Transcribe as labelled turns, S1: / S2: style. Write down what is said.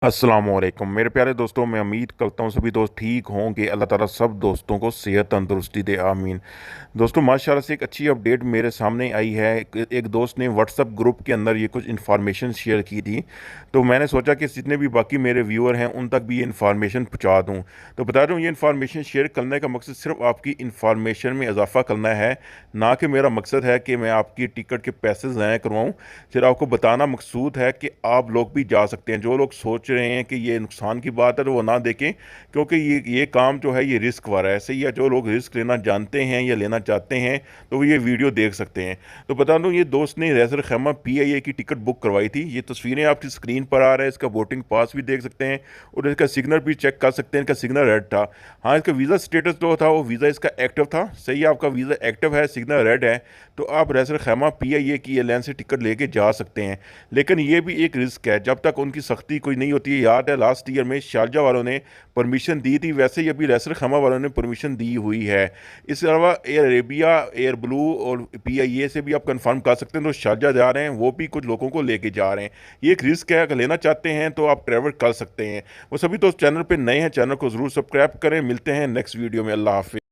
S1: अस्सलामुअलैकुम मेरे प्यारे दोस्तों। मैं उम्मीद करता हूँ सभी दोस्त ठीक होंगे। अल्लाह ताला सब दोस्तों को सेहत तंदुरुस्ती दे, आमीन। दोस्तों माशाल्लाह से एक अच्छी अपडेट मेरे सामने आई है। एक दोस्त ने व्हाट्सएप ग्रुप के अंदर ये कुछ इन्फॉर्मेशन शेयर की थी, तो मैंने सोचा कि जितने भी बाकी मेरे व्यूअर हैं उन तक भी ये इन्फॉर्मेशन पहुँचा दूँ। तो बता दूँ, ये इन्फॉर्मेशन शेयर करने का मकसद सिर्फ आपकी इन्फॉर्मेशन में इजाफा करना है, ना कि मेरा मकसद है कि मैं आपकी टिकट के पैसे ज़ाया करवाऊँ। सिर्फ आपको बताना मकसूद है कि आप लोग भी जा सकते हैं। जो लोग सोच रहे हैं कि ये नुकसान की बात है तो वो ना देखें, क्योंकि ये काम जो है ये रिस्क वाला है। ऐसे ही है, जो लोग रिस्क लेना जानते हैं या लेना चाहते हैं तो वो ये वीडियो देख सकते हैं। तो बता दूं, ये दोस्त ने रैसर खैमा PIA की टिकट बुक करवाई थी। ये तस्वीरें आपकी स्क्रीन पर आ रहा है। इसका बोर्डिंग पास भी देख सकते हैं और इसका सिग्नल भी चेक कर सकते हैं। इनका सिग्नल रेड था। हाँ, इसका वीज़ा स्टेटस जो था वो वीज़ा इसका एक्टिव था। सही है, आपका वीज़ा एक्टिव है, सिग्नल रेड है, तो आप रैसर खैमा PIA की एयरलाइन से टिकट लेके जा सकते हैं। लेकिन ये भी एक रिस्क है, जब तक उनकी सख्ती कोई नहीं होती है। याद है लास्ट ईयर में शारजा वालों ने परमिशन दी थी, वैसे ही अभी रैसर खैमा वालों ने परमिशन दी हुई है। इसके अलावा एयर अरेबिया, एयर ब्लू और PIA से भी आप कंफर्म कर सकते हैं। तो शारजा जा रहे हैं, वो भी कुछ लोगों को लेके जा रहे हैं। ये एक रिस्क है, अगर लेना चाहते हैं तो आप ट्रैवल कर सकते हैं। वो सभी तो चैनल पर नए हैं, चैनल को ज़रूर सब्सक्राइब करें। मिलते हैं नेक्स्ट वीडियो में। अल्लाह हाफिज़।